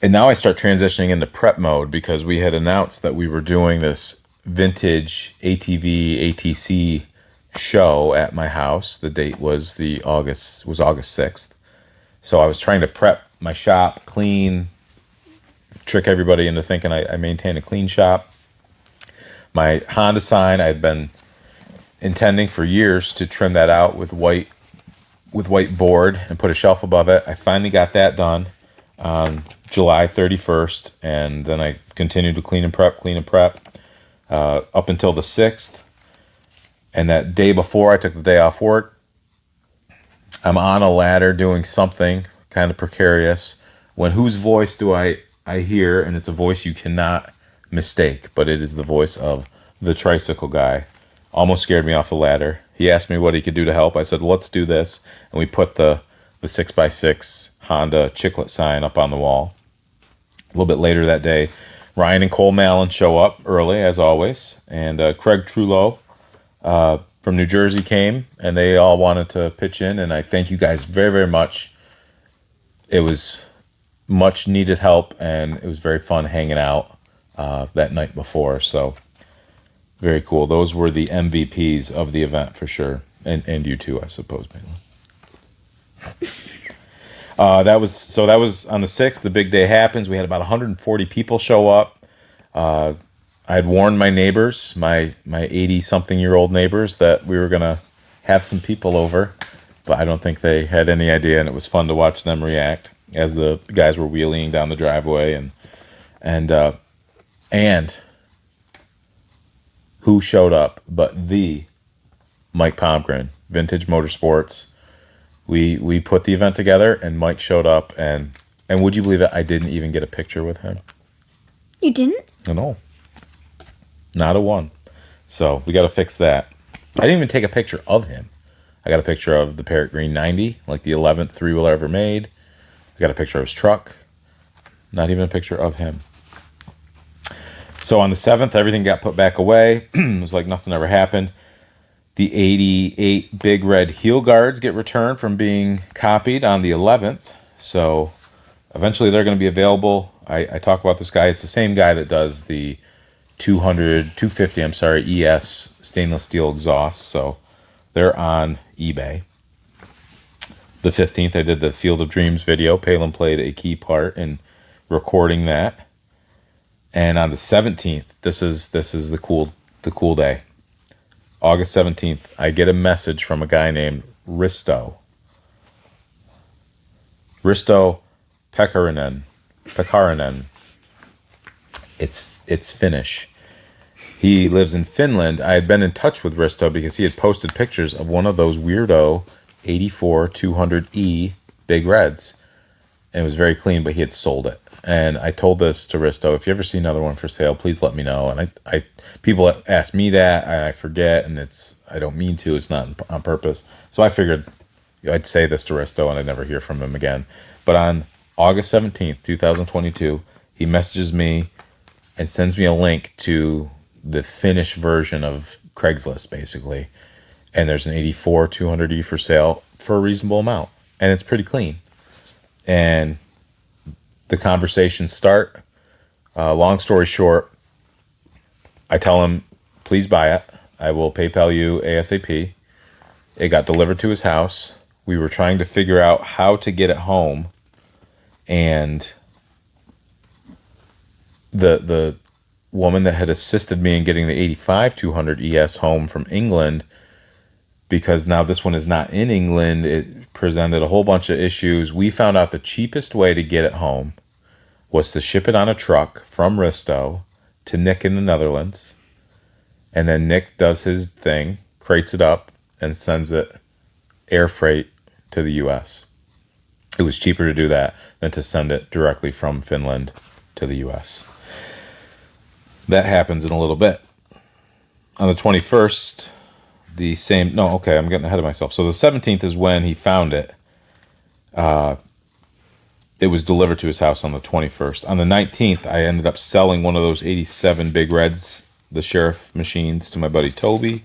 And now I start transitioning into prep mode because we had announced that we were doing this vintage ATV ATC show at my house. The date was August 6th. So I was trying to prep my shop, clean, trick everybody into thinking I maintain a clean shop. My Honda sign, I'd been intending for years to trim that out with white board and put a shelf above it. I finally got that done on July 31st, and then I continued to clean and prep up until the 6th. And that day before, I took the day off work. I'm on a ladder doing something kind of precarious when whose voice do I hear? And it's a voice you cannot mistake, but it is the voice of the tricycle guy. Almost scared me off the ladder. He asked me what he could do to help. I said, well, let's do this. And we put the 6x6 Honda chiclet sign up on the wall. A little bit later that day, Ryan and Cole Mallon show up early, as always. And Craig Trullo from New Jersey came, and they all wanted to pitch in. And I thank you guys very, very much. It was much needed help, and it was very fun hanging out that night before. So very cool. Those were the MVPs of the event for sure, and you too, I suppose, Malin. That was on the 6th. The big day happens. We had about 140 people show up. I had warned my neighbors, my 80-something-year-old neighbors, that we were gonna have some people over, but I don't think they had any idea, and it was fun to watch them react as the guys were wheeling down the driveway, and who showed up but the Mike Pomgren, Vintage Motorsports. We put the event together, and Mike showed up, and would you believe it? I didn't even get a picture with him.
You didn't?
No, not a one. So we got to fix that. I didn't even take a picture of him. I got a picture of the Parrot Green 90, like the 11th three-wheeler ever made. I got a picture of his truck. Not even a picture of him. So on the 7th, everything got put back away. It was like nothing ever happened. The 88 big red heel guards get returned from being copied on the 11th. So eventually they're going to be available. I talk about this guy. It's the same guy that does the 250, ES stainless steel exhausts. So they're on eBay. The 15th, I did the Field of Dreams video. Palin played a key part in recording that. And on the 17th, this is the cool day. August 17th, I get a message from a guy named Risto Pekkarinen. It's Finnish. He lives in Finland. I had been in touch with Risto because he had posted pictures of one of those weirdo 84 200E big reds. And it was very clean, but he had sold it. And I told this to Risto, if you ever see another one for sale, please let me know. And I people ask me that, and I forget, and I don't mean to. It's not on purpose. So I figured I'd say this to Risto, and I'd never hear from him again. But on August 17th, 2022, he messages me and sends me a link to the Finnish version of Craigslist, basically. And there's an 84 200E for sale for a reasonable amount. And it's pretty clean. And the conversations start. Long story short, I tell him, please buy it. I will PayPal you ASAP. It got delivered to his house. We were trying to figure out how to get it home. And the woman that had assisted me in getting the 85 200 ES home from England, because now this one is not in England, it presented a whole bunch of issues. We found out the cheapest way to get it home was to ship it on a truck from Risto to Nick in the Netherlands. And then Nick does his thing, crates it up, and sends it air freight to the U.S. It was cheaper to do that than to send it directly from Finland to the U.S. That happens in a little bit. On the 21st, I'm getting ahead of myself. So the 17th is when he found it. It was delivered to his house on the 21st. On the 19th, I ended up selling one of those 87 Big Reds, the Sheriff machines, to my buddy Toby.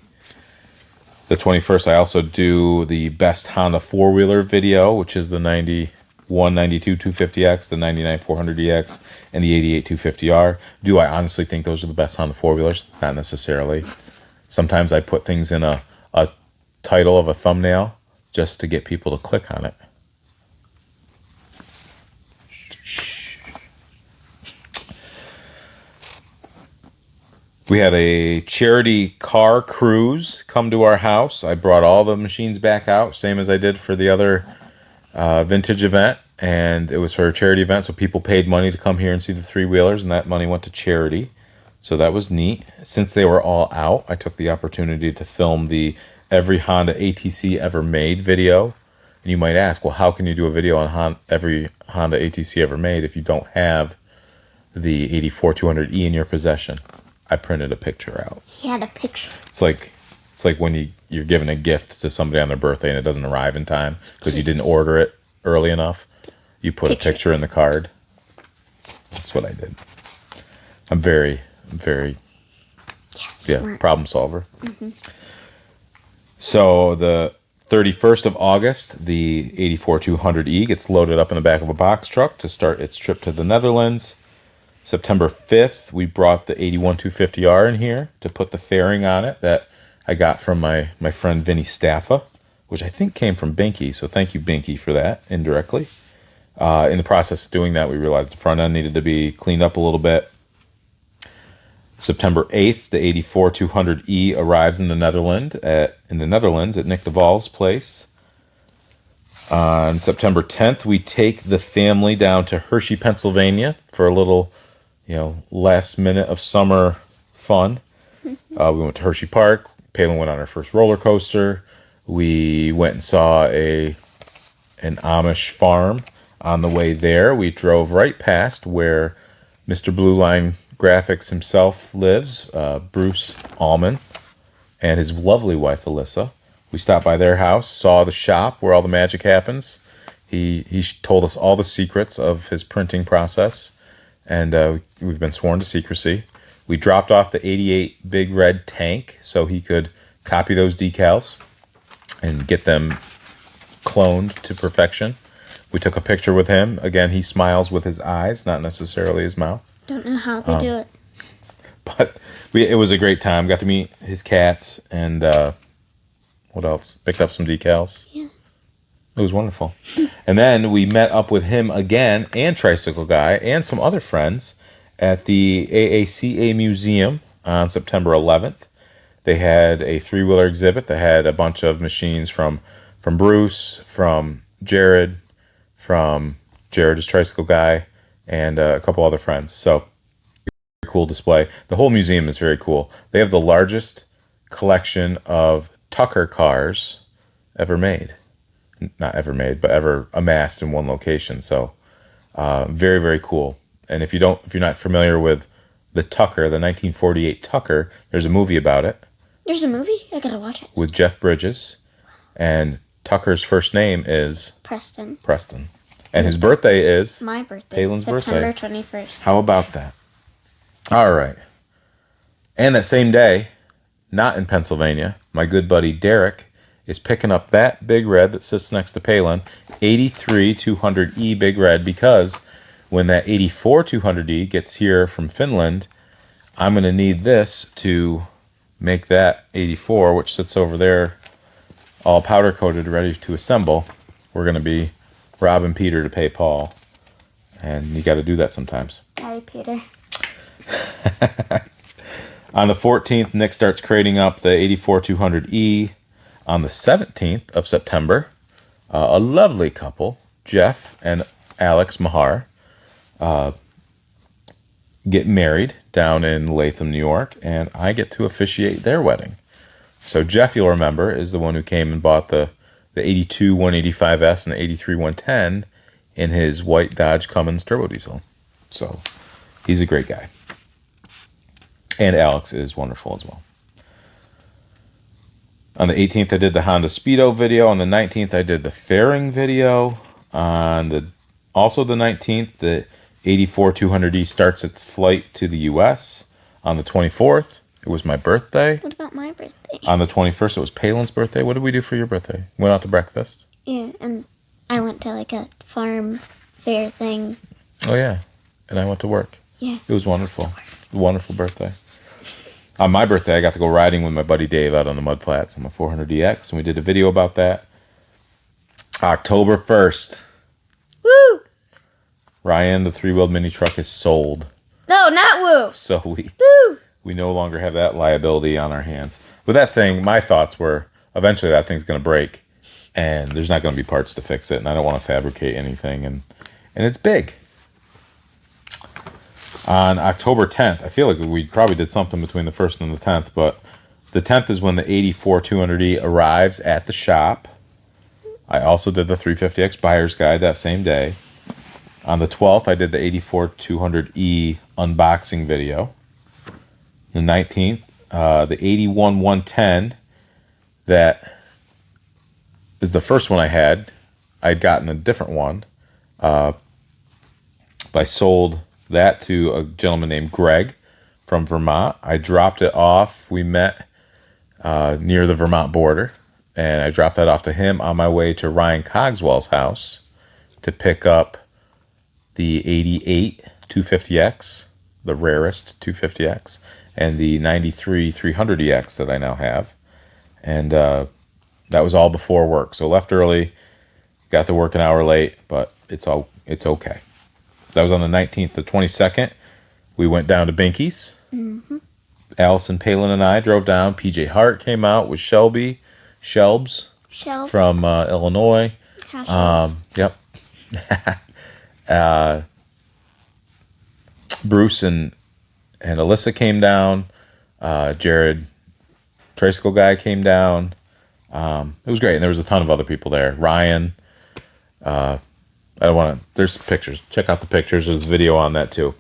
The 21st, I also do the best Honda four-wheeler video, which is the 91, 92 250X, the 99 400EX, and the 88 250R. Do I honestly think those are the best Honda four-wheelers? Not necessarily. Sometimes I put things in a title of a thumbnail just to get people to click on it. We had a charity car cruise come to our house. I brought all the machines back out, same as I did for the other vintage event. And it was for a charity event, so people paid money to come here and see the three-wheelers, and that money went to charity. So that was neat. Since they were all out, I took the opportunity to film the Every Honda ATC Ever Made video. And you might ask, well, how can you do a video on every Honda ATC ever made if you don't have the 84 200E in your possession? I printed a picture out.
He had a picture.
It's like It's like when you're giving a gift to somebody on their birthday and it doesn't arrive in time because you didn't order it early enough. You put a picture in the card. That's what I did. I'm very problem solver. Mm-hmm. So the 31st of August, the 84-200E gets loaded up in the back of a box truck to start its trip to the Netherlands. September 5th, we brought the 81-250R in here to put the fairing on it that I got from my friend Vinny Staffa, which I think came from Binky. So thank you, Binky, for that indirectly. In the process of doing that, we realized the front end needed to be cleaned up a little bit. September 8th, the 84-200E arrives in the Netherlands at Nick de Val's place. On September 10th, we take the family down to Hershey, Pennsylvania for a little, last minute of summer fun. We went to Hershey Park. Palin went on her first roller coaster. We went and saw an Amish farm. On the way there, we drove right past where Mr. Blue Line Graphics himself lives, Bruce Allman, and his lovely wife, Alyssa. We stopped by their house, saw the shop where all the magic happens. He told us all the secrets of his printing process, and we've been sworn to secrecy. We dropped off the 88 Big Red tank so he could copy those decals and get them cloned to perfection. We took a picture with him. Again, he smiles with his eyes, not necessarily his mouth.
Don't know how they do it.
But it was a great time. Got to meet his cats and what else? Picked up some decals.
Yeah.
It was wonderful. And then we met up with him again and Tricycle Guy and some other friends at the AACA Museum on September 11th. They had a three-wheeler exhibit that had a bunch of machines from Bruce, from Jared is Tricycle Guy, and a couple other friends. So, very cool display. The whole museum is very cool. They have the largest collection of Tucker cars ever made. Not ever made, but ever amassed in one location. So, very, very cool. And if you're not familiar with the Tucker, the 1948 Tucker, there's a movie about it.
There's a movie? I gotta watch it.
With Jeff Bridges. And Tucker's first name is
Preston.
And his birthday is
my birthday.
Palin's
September
birthday.
21st.
How about that? All right. And that same day, not in Pennsylvania, my good buddy Derek is picking up that Big Red that sits next to Palin, 83-200E Big Red, because when that 84-200E gets here from Finland, I'm going to need this to make that 84, which sits over there all powder coated, ready to assemble. We're going to be robbing Peter to pay Paul. And you got to do that sometimes.
Sorry, Peter.
On the 14th, Nick starts crating up the 84-200E. On the 17th of September, a lovely couple, Jeff and Alex Mahar, get married down in Latham, New York, and I get to officiate their wedding. So Jeff, you'll remember, is the one who came and bought the 82 185S and the 83 110 in his white Dodge Cummins turbo diesel. So he's a great guy. And Alex is wonderful as well. On the 18th, I did the Honda Speedo video. On the 19th, I did the fairing video. On the 19th, the 84-200E starts its flight to the U.S. On the 24th, it was my birthday.
What about my birthday?
On the 21st, it was Palin's birthday. What did we do for your birthday? Went out to breakfast?
Yeah, and I went to like a farm fair thing.
Oh, yeah. And I went to work.
Yeah.
It was wonderful. Wonderful birthday. On my birthday, I got to go riding with my buddy Dave out on the mud flats on my 400DX, and we did a video about that. October 1st.
Woo!
Ryan, the three-wheeled mini truck, is sold.
No, not woo.
So
Woo!
we no longer have that liability on our hands. With that thing, my thoughts were, eventually that thing's going to break, and there's not going to be parts to fix it, and I don't want to fabricate anything, and it's big. On October 10th, I feel like we probably did something between the 1st and the 10th, but the 10th is when the 84-200E arrives at the shop. I also did the 350X buyer's guide that same day. On the 12th, I did the 84-200E unboxing video. The 19th, the 81-110 that is the first one I had. I'd gotten a different one. But I sold that to a gentleman named Greg from Vermont. I dropped it off. We met near the Vermont border, and I dropped that off to him on my way to Ryan Cogswell's house to pick up the 88 250X, the rarest 250X, and the 93 300EX that I now have. And that was all before work. So left early, got to work an hour late, but it's okay. That was on the 19th. The 22nd, we went down to Binky's. Mm-hmm. Allison, Palin, and I drove down. PJ Hart came out with Shelbs from Illinois. Yep. Bruce and Alyssa came down. Jared, tricycle guy, came down. It was great, and there was a ton of other people there. Ryan. I don't want to. There's pictures. Check out the pictures. There's a video on that too.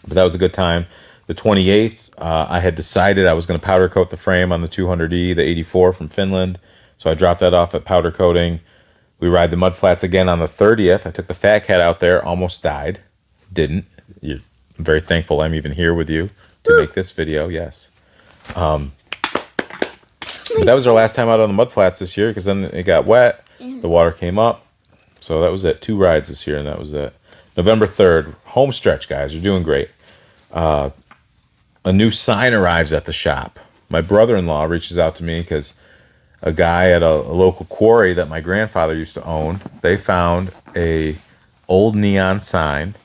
But that was a good time. The 28th, I had decided I was going to powder coat the frame on the 200E, the 84 from Finland. So I dropped that off at powder coating. We ride the mud flats again on the 30th. I took the Fat Cat out there. Almost died. Didn't. I'm very thankful I'm even here with you to make this video. Yes. But that was our last time out on the mud flats this year because then it got wet. The water came up. So that was it. 2 rides this year, and that was it. November 3rd, home stretch, guys. You're doing great. A new sign arrives at the shop. My brother-in-law reaches out to me because a guy at a local quarry that my grandfather used to own, they found a old neon sign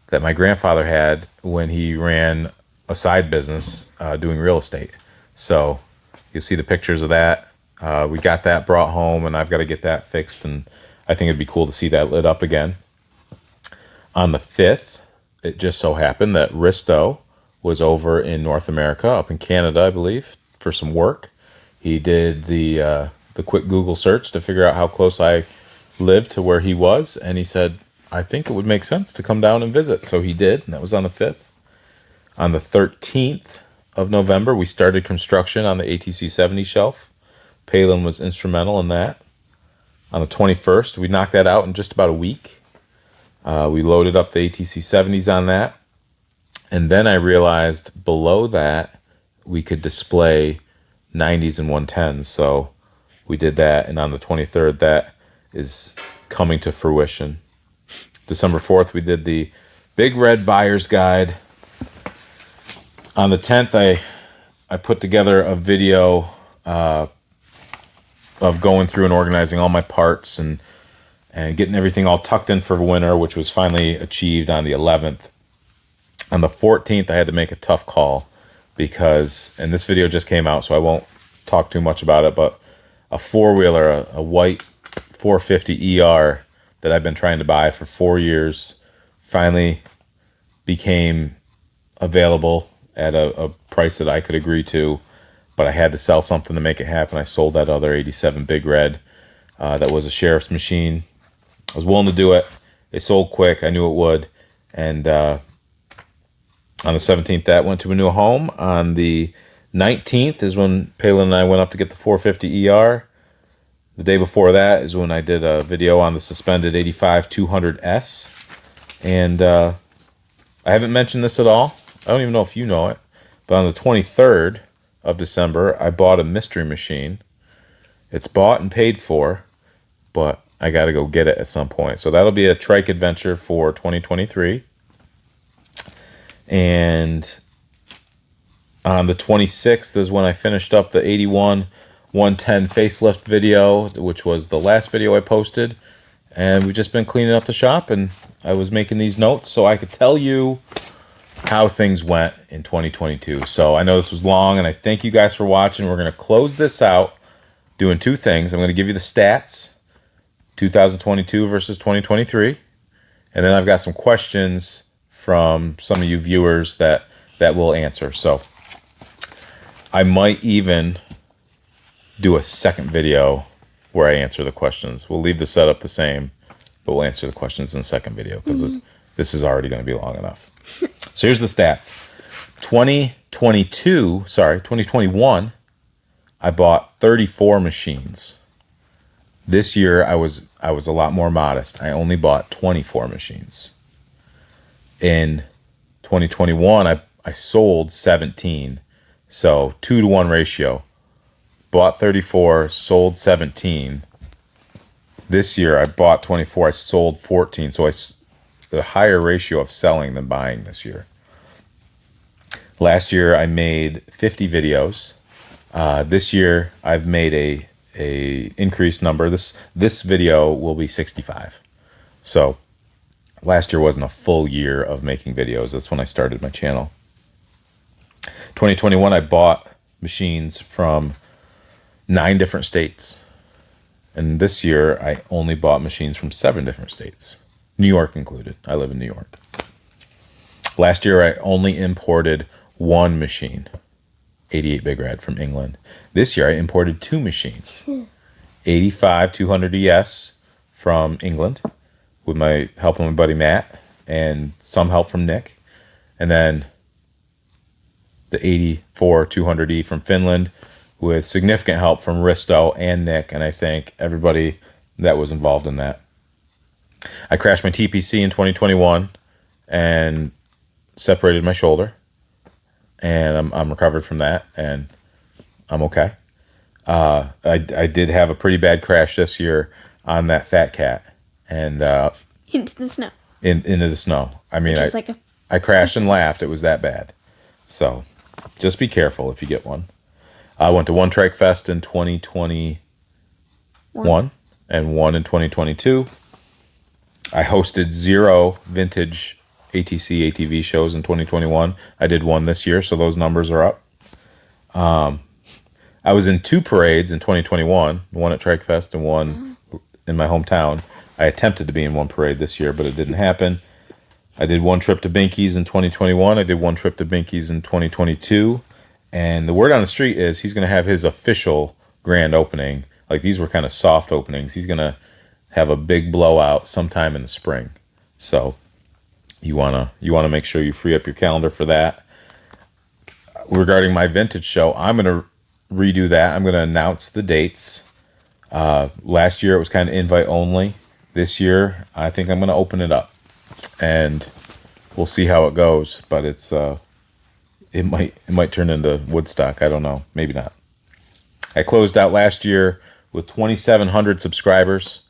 that my grandfather had when he ran a side business doing real estate. So you'll see the pictures of that. We got that brought home, and I've got to get that fixed, and I think it'd be cool to see that lit up again. On the 5th, it just so happened that Risto was over in North America, up in Canada, I believe, for some work. He did the quick Google search to figure out how close I lived to where he was, and he said, I think it would make sense to come down and visit. So he did, and that was on the 5th. On the 13th of November, we started construction on the ATC 70 shelf. Palin was instrumental in that. On the 21st, we knocked that out in just about a week. We loaded up the ATC 70s on that. And then I realized below that, we could display 90s and 110s. So we did that. And on the 23rd, that is coming to fruition. December 4th, we did the Big Red Buyer's Guide. On the 10th, I put together a video of going through and organizing all my parts and getting everything all tucked in for winter, which was finally achieved on the 11th. On the 14th, I had to make a tough call because, and this video just came out, so I won't talk too much about it, but a four-wheeler, a white 450 ER that I've been trying to buy for 4 years, finally became available at a price that I could agree to. But I had to sell something to make it happen. I sold that other 87 Big Red that was a sheriff's machine. I was willing to do it. It sold quick. I knew it would. And on the 17th, that went to a new home. On the 19th is when Palin and I went up to get the 450 ER. The day before that is when I did a video on the suspended 85 200S. And I haven't mentioned this at all. I don't even know if you know it. But on the 23rd of December, I bought a mystery machine. It's bought and paid for, but I got to go get it at some point. So that'll be a trike adventure for 2023. And on the 26th is when I finished up the 81 110 facelift video, which was the last video I posted. And we've just been cleaning up the shop, and I was making these notes so I could tell you how things went in 2022. So I know this was long, and I thank you guys for watching. We're going to close this out doing 2 things. I'm going to give you the stats, 2022 versus 2023. And then I've got some questions from some of you viewers that we'll answer. So I might even do a second video where I answer the questions. We'll leave the setup the same, but we'll answer the questions in the second video because this is already going to be long enough. So here's the stats. 2021, I bought 34 machines. This year I was a lot more modest. I only bought 24 machines. In 2021 I sold 17. So 2-to-1 ratio. Bought 34, sold 17. This year I bought 24, I sold 14. So a higher ratio of selling than buying this year. Last year I made 50 videos. This year I've made a increased number. This video will be 65. So last year wasn't a full year of making videos. That's when I started my channel. 2021 I bought machines from 9 different states. And this year I only bought machines from 7 different states, New York included. I live in New York. Last year I only imported 1 machine, 88 Big Red from England. This year I imported 2 machines, 85 200 ES from England with my help of my buddy Matt and some help from Nick, and then the 84 200E from Finland with significant help from Risto and Nick, and I thank everybody that was involved in that. I crashed my TPC in 2021 and separated my shoulder, and I'm recovered from that, and I'm okay. I did have a pretty bad crash this year on that Fat Cat, and
Into the snow.
into the snow. I mean,
Like
I crashed and laughed. It was that bad. So just be careful if you get one. I went to one Trike Fest in 2021 and one in 2022. I hosted 0 vintage ATC, ATV shows in 2021. I did one this year, so those numbers are up. I was in 2 parades in 2021, one at Trike Fest and one in my hometown. I attempted to be in one parade this year, but it didn't happen. I did 1 trip to Binky's in 2021. I did 1 trip to Binky's in 2022. And the word on the street is he's going to have his official grand opening. Like, these were kind of soft openings. He's going to have a big blowout sometime in the spring. So you want to make sure you free up your calendar for that. Regarding my vintage show, I'm going to redo that. I'm going to announce the dates. Last year it was kind of invite only. This year I think I'm going to open it up, and we'll see how it goes. But it might turn into Woodstock. I don't know. Maybe not. I closed out last year with 2,700 subscribers,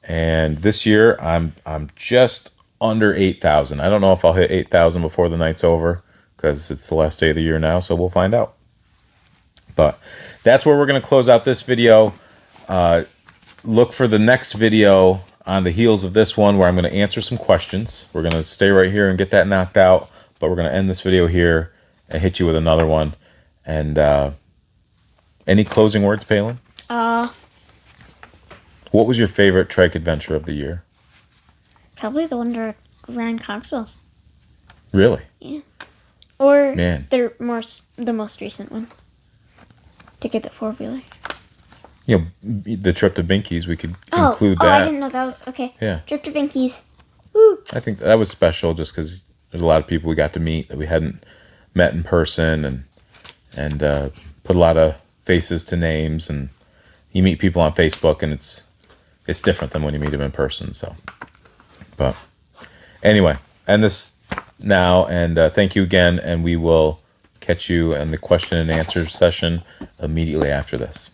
and this year I'm just under 8,000. I don't know if I'll hit 8,000 before the night's over, because it's the last day of the year now, so we'll find out. But that's where we're going to close out this video. Look for the next video on the heels of this one, where I'm going to answer some questions. We're going to stay right here and get that knocked out, but we're going to end this video here and hit you with another one. And any closing words, Palin? What was your favorite trike adventure of the year?
Probably the one around Cogswell's.
Really?
Yeah. Or
Man.
the most recent one. To get the 4-wheeler.
You know, the trip to Binky's, we could include that.
I didn't know that was... Okay.
Yeah.
Trip to Binky's. Woo!
I think that was special just because there's a lot of people we got to meet that we hadn't met in person, and put a lot of faces to names, and you meet people on Facebook, and it's different than when you meet them in person. So, but anyway, end this now, and thank you again, and we will catch you in the question and answer session immediately after this.